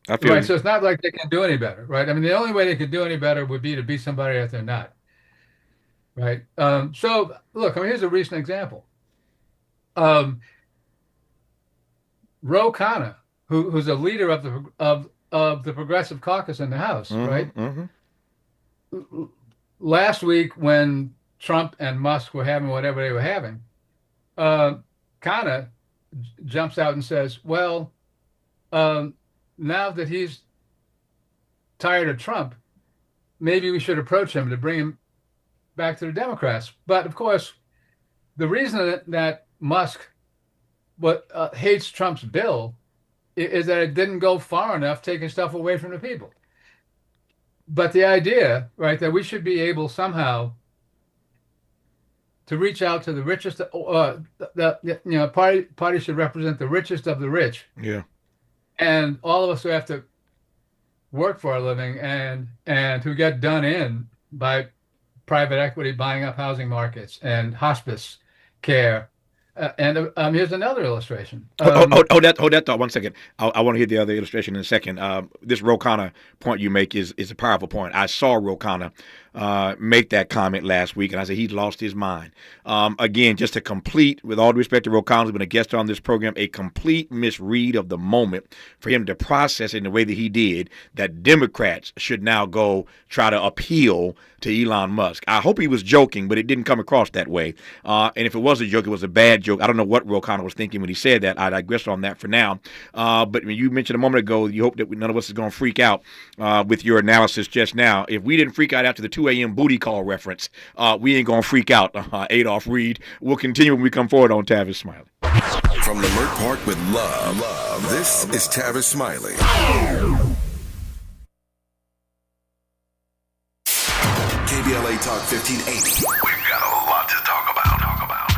I feel right, so it's not like they can do any better, right? I mean, the only way they could do any better would be to be somebody that they're not, right? So, look, here's a recent example. Ro Khanna, who's a leader of the Progressive Caucus in the House, mm-hmm, right? Mm-hmm. Last week, when Trump and Musk were having whatever they were having, Khanna jumps out and says, well, now that he's tired of Trump, maybe we should approach him to bring him back to the Democrats. But of course, the reason that Musk hates Trump's bill is that it didn't go far enough taking stuff away from the people. But the idea, right, that we should be able somehow to reach out to the richest, party should represent the richest of the rich. Yeah. And all of us who have to work for a living and who get done in by private equity buying up housing markets and hospice care. Here's another illustration. Hold that thought 1 second. I want to hear the other illustration in a second. This Ro Khanna point you make is a powerful point. I saw Ro Khanna make that comment last week, and I said he's lost his mind. Again, just a complete, with all due respect to Ro Khanna, who's been a guest on this program, a complete misread of the moment for him to process it in the way that he did, that Democrats should now go try to appeal to Elon Musk. I hope he was joking, but it didn't come across that way. And if it was a joke, it was a bad joke. I don't know what Ro Khanna was thinking when he said that. I digress on that for now. But when you mentioned a moment ago, you hope that none of us is going to freak out with your analysis just now. If we didn't freak out after the 2 a.m. booty call reference, we ain't going to freak out, Adolph Reed. We'll continue when we come forward on Tavis Smiley. From Leimert Park with love, this is Tavis Smiley. KBLA Talk 1580. We've got a lot to talk about.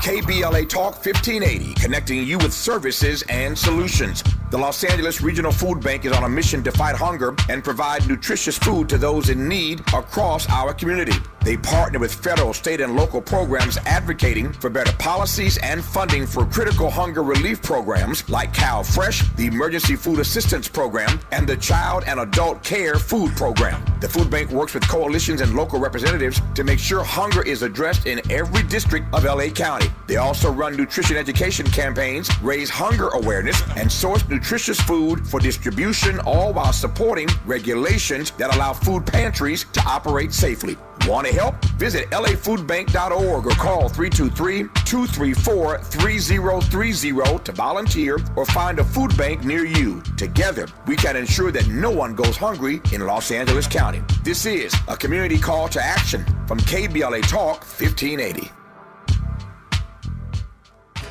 KBLA Talk 1580, connecting you with services and solutions. The Los Angeles Regional Food Bank is on a mission to fight hunger and provide nutritious food to those in need across our community. They partner with federal, state, and local programs advocating for better policies and funding for critical hunger relief programs like Cow Fresh, the Emergency Food Assistance Program, and the Child and Adult Care Food Program. The food bank works with coalitions and local representatives to make sure hunger is addressed in every district of LA County. They also run nutrition education campaigns, raise hunger awareness, and source nutritious food for distribution, all while supporting regulations that allow food pantries to operate safely. Want to help? Visit lafoodbank.org or call 323-234-3030 to volunteer or find a food bank near you. Together, we can ensure that no one goes hungry in Los Angeles County. This is a community call to action from KBLA Talk 1580.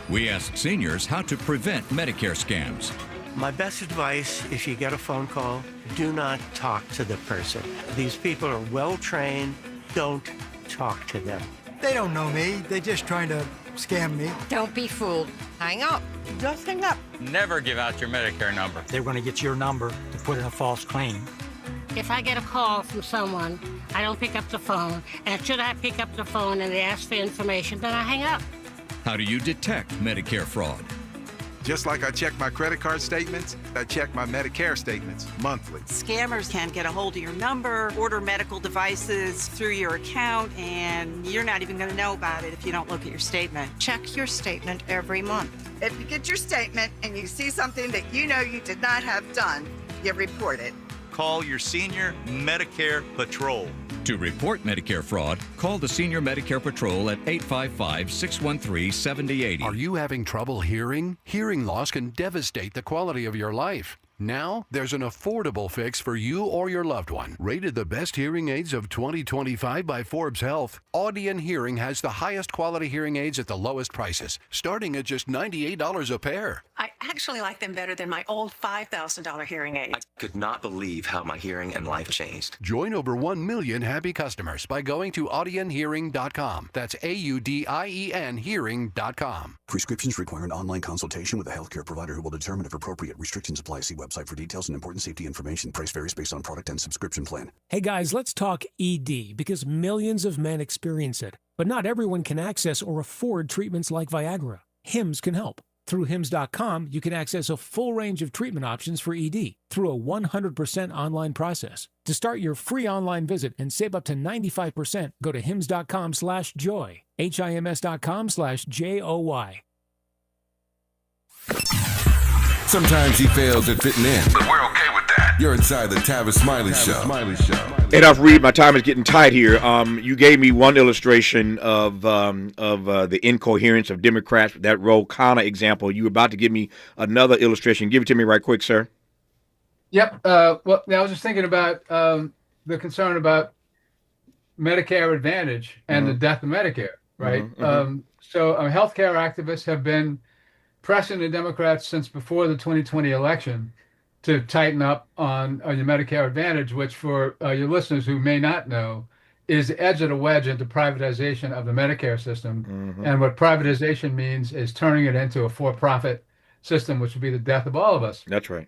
We ask seniors how to prevent Medicare scams. My best advice, if you get a phone call, do not talk to the person. These people are well trained. Don't talk to them. They don't know me. They're just trying to scam me. Don't be fooled. Hang up. Just hang up. Never give out your Medicare number. They're going to get your number to put in a false claim. If I get a call from someone, I don't pick up the phone. And should I pick up the phone and they ask for information, then I hang up. How do you detect Medicare fraud? Just like I check my credit card statements, I check my Medicare statements monthly. Scammers can get a hold of your number, order medical devices through your account, and you're not even going to know about it if you don't look at your statement. Check your statement every month. If you get your statement and you see something that you know you did not have done, you report it. Call your senior Medicare Patrol. To report Medicare fraud, call the Senior Medicare Patrol at 855-613-7080. Are you having trouble hearing? Hearing loss can devastate the quality of your life. Now, there's an affordable fix for you or your loved one. Rated the best hearing aids of 2025 by Forbes Health, Audion Hearing has the highest quality hearing aids at the lowest prices, starting at just $98 a pair. I actually like them better than my old $5,000 hearing aids. I could not believe how my hearing and life changed. Join over 1 million happy customers by going to audionhearing.com. That's AUDIEN hearing.com. Prescriptions require an online consultation with a healthcare provider who will determine if appropriate. Restrictions apply. See website for details and important safety information. Price varies based on product and subscription plan. Hey guys, let's talk ED because millions of men experience it, but not everyone can access or afford treatments like Viagra. Hims can help. Through Hims.com, you can access a full range of treatment options for ED through a 100% online process. To start your free online visit and save up to 95%, go to Hims.com/joy. HIMS.com/JOY. Sometimes he fails at fitting in, but we're okay with that. You're inside the Tavis Smiley Show. Adolph Reed, my time is getting tight here. You gave me one illustration of the incoherence of Democrats, that Ro Khanna example. You were about to give me another illustration. Give it to me right quick, sir. Yep. Well, I was just thinking about the concern about Medicare Advantage and the death of Medicare, right? So healthcare activists have been pressing the Democrats since before the 2020 election to tighten up on your Medicare Advantage, which for your listeners who may not know, is the edge of the wedge into privatization of the Medicare system. And what privatization means is turning it into a for-profit system, which would be the death of all of us. That's right.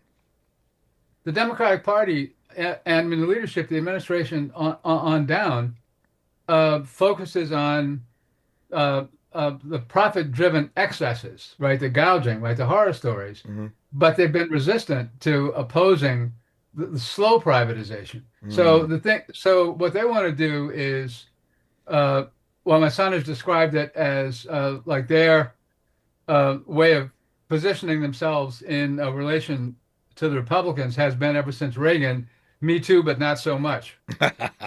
The Democratic Party and the leadership, the administration on down, focuses on the profit-driven excesses, right? The gouging, right? The horror stories. But they've been resistant to opposing the slow privatization. So so what they want to do is, well, my son has described it as like their way of positioning themselves in relation to the Republicans has been ever since Reagan. Me too, but not so much.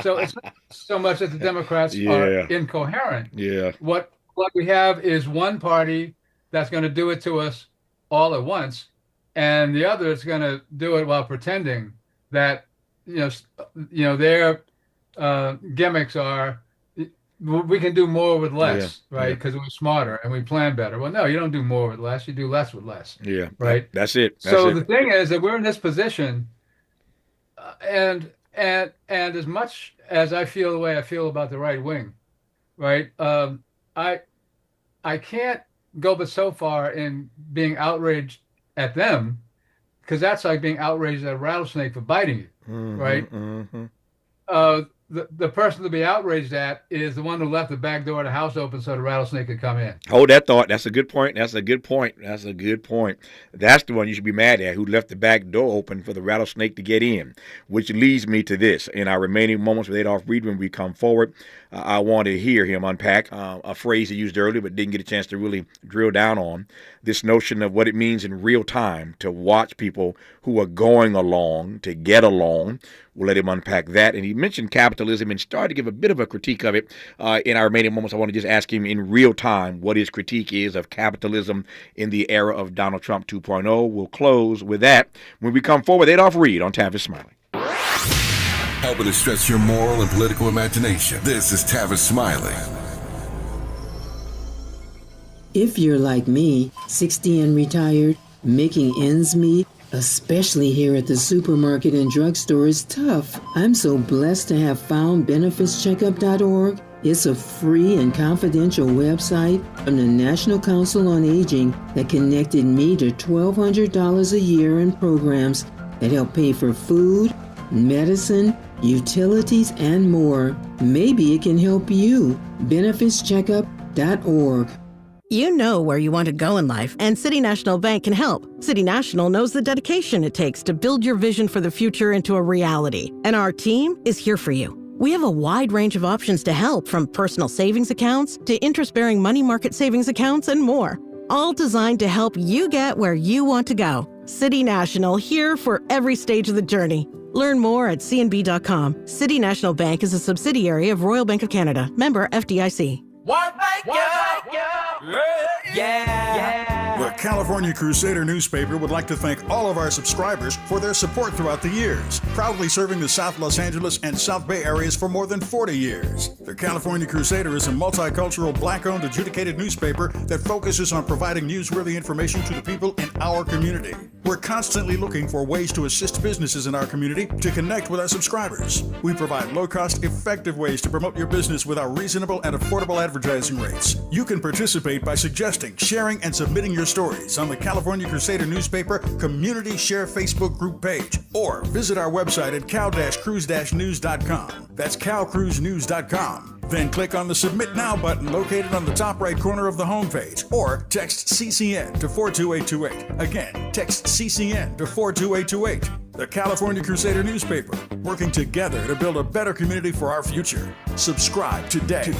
So it's not so much that the Democrats are incoherent. What we have is one party that's going to do it to us all at once, and the other is going to do it while pretending that their gimmicks are we can do more with less, right? Because we're smarter and we plan better. Well, no, you don't do more with less. You do less with less. Right. That's it. The thing is that we're in this position, and as much as I feel the way I feel about the right wing, right? I can't go but so far in being outraged at them, because that's like being outraged at a rattlesnake for biting you, right? the person to be outraged at is the one who left the back door of the house open so the rattlesnake could come in. Hold that thought. That's a good point. That's a good point. That's a good point. That's the one you should be mad at, who left the back door open for the rattlesnake to get in, which leads me to this. In our remaining moments with Adolph Reed, when we come forward, I want to hear him unpack a phrase he used earlier but didn't get a chance to really drill down on, this notion of what it means in real time to watch people who are going along to get along. We'll let him unpack that. And he mentioned capitalism and started to give a bit of a critique of it. In our remaining moments, I want to just ask him in real time what his critique is of capitalism in the era of Donald Trump 2.0. We'll close with that when we come forward with Adolph Reed on Tavis Smiley. Helping to stretch your moral and political imagination. This is Tavis Smiley. If you're like me, 60 and retired, making ends meet, especially here at the supermarket and drugstore, is tough. I'm so blessed to have found benefitscheckup.org. It's a free and confidential website from the National Council on Aging that connected me to $1,200 a year in programs that help pay for food, medicine, utilities, and more. Maybe it can help you. benefitscheckup.org. You know where you want to go in life, and City National Bank can help. City National knows the dedication it takes to build your vision for the future into a reality, and our team is here for you. We have a wide range of options to help, from personal savings accounts to interest-bearing money market savings accounts and more, all designed to help you get where you want to go. City National, here for every stage of the journey. Learn more at cnb.com. City National Bank is a subsidiary of Royal Bank of Canada, member FDIC. The California Crusader newspaper would like to thank all of our subscribers for their support throughout the years, proudly serving the South Los Angeles and South Bay areas for more than 40 years. The California Crusader is a multicultural, black-owned, adjudicated newspaper that focuses on providing newsworthy information to the people in our community. We're constantly looking for ways to assist businesses in our community to connect with our subscribers. We provide low-cost, effective ways to promote your business with our reasonable and affordable advertising rates. You can participate by suggesting, sharing, and submitting your stories on the California Crusader newspaper Community Share Facebook group page, or visit our website at cal-cruise-news.com. That's calcruisenews.com. Then click on the Submit Now button located on the top right corner of the homepage, or text CCN to 42828. Again, text CCN to 42828. The California Crusader newspaper, working together to build a better community for our future. Subscribe today.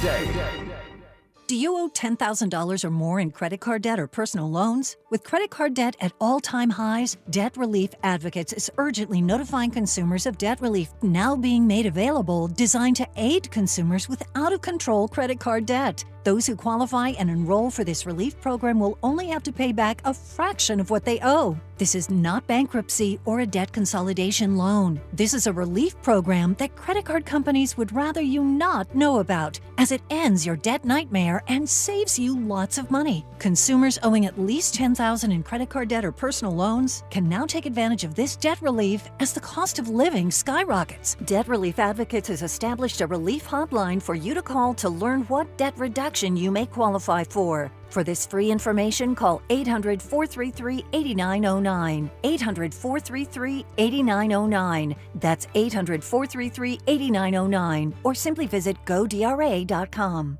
Do you owe $10,000 or more in credit card debt or personal loans? With credit card debt at all-time highs, Debt Relief Advocates is urgently notifying consumers of debt relief now being made available, designed to aid consumers with out-of-control credit card debt. Those who qualify and enroll for this relief program will only have to pay back a fraction of what they owe. This is not bankruptcy or a debt consolidation loan. This is a relief program that credit card companies would rather you not know about, as it ends your debt nightmare and saves you lots of money. Consumers owing at least $10,000 in credit card debt or personal loans can now take advantage of this debt relief as the cost of living skyrockets. Debt Relief Advocates has established a relief hotline for you to call to learn what debt reduction you may qualify for. For this free information, call 800-433-8909. 800-433-8909. That's 800-433-8909. Or simply visit godra.com.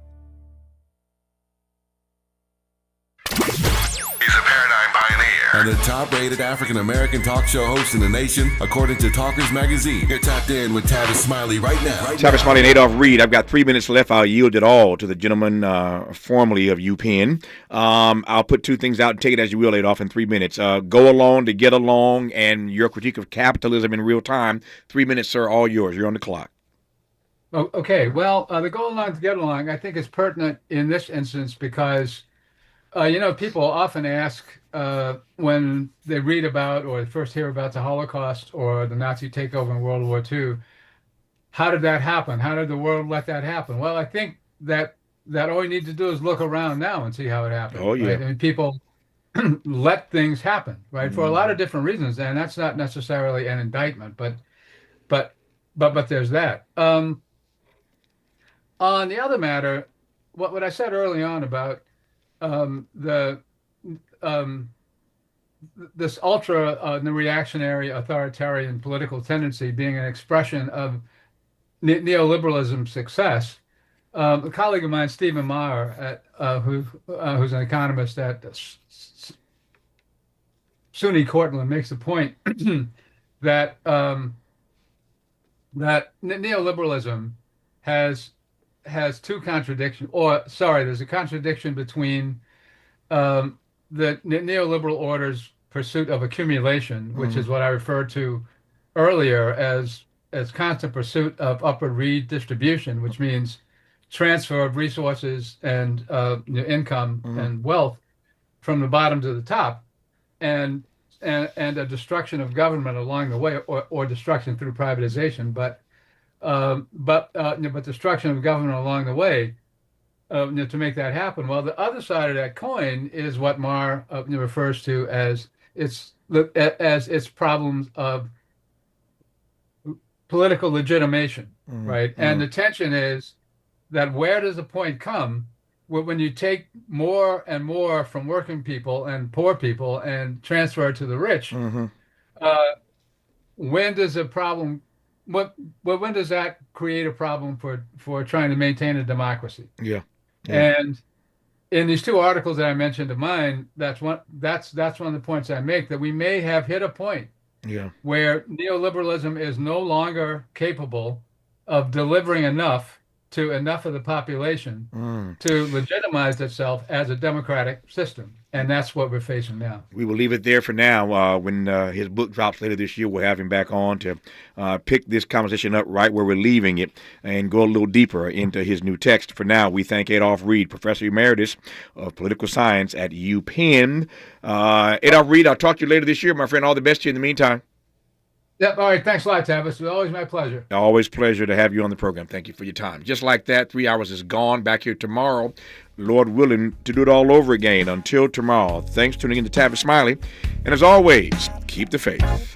And the top-rated African-American talk show host in the nation, according to Talkers Magazine. You're tapped in with Tavis Smiley right now. Tavis Smiley and Adolph Reed. I've got 3 minutes left. I'll yield it all to the gentleman formerly of UPenn. I'll put two things out and take it as you will, Adolph, in 3 minutes. Go along to get along, and your critique of capitalism in real time. 3 minutes, sir, all yours. You're on the clock. Oh, okay. Well, the go along to get along, I think, is pertinent in this instance because, people often ask, when they read about or first hear about the Holocaust or the Nazi takeover in World War II, how did that happen? How did the world let that happen? Well, I think that all you need to do is look around now and see how it happened. Oh, yeah. Right? I mean, people let things happen, right, for a lot of different reasons, and that's not necessarily an indictment, but there's that. On the other matter, what I said early on about this ultra reactionary authoritarian political tendency being an expression of neoliberalism's success. A colleague of mine, Stephen Meyer, who's an economist at SUNY Cortland, makes the point that that neoliberalism has two contradictions, there's a contradiction between the neoliberal order's pursuit of accumulation, which is what I referred to earlier as constant pursuit of upward redistribution, which means transfer of resources and income and wealth from the bottom to the top, and a destruction of government along the way, or destruction through privatization, but destruction of government along the way to make that happen. Well, the other side of that coin is what Marr refers to as its problems of political legitimation, right? And the tension is that where does the point come when you take more and more from working people and poor people and transfer it to the rich? When does a problem? When does that create a problem for trying to maintain a democracy? Yeah. And in these two articles that I mentioned of mine, that's one of the points I make, that we may have hit a point where neoliberalism is no longer capable of delivering enough to enough of the population to legitimize itself as a democratic system. And that's what we're facing now. We will leave it there for now. When his book drops later this year, we'll have him back on to pick this conversation up right where we're leaving it and go a little deeper into his new text. For now, we thank Adolph Reed, Professor Emeritus of Political Science at UPenn. Adolph Reed, I'll talk to you later this year, my friend. All the best to you in the meantime. Yep. All right. Thanks a lot, Tavis. It's always my pleasure. Always pleasure to have you on the program. Thank you for your time. Just like that, 3 hours is gone. Back here tomorrow, Lord willing, to do it all over again. Until tomorrow, thanks for tuning in to Tavis Smiley. And as always, keep the faith.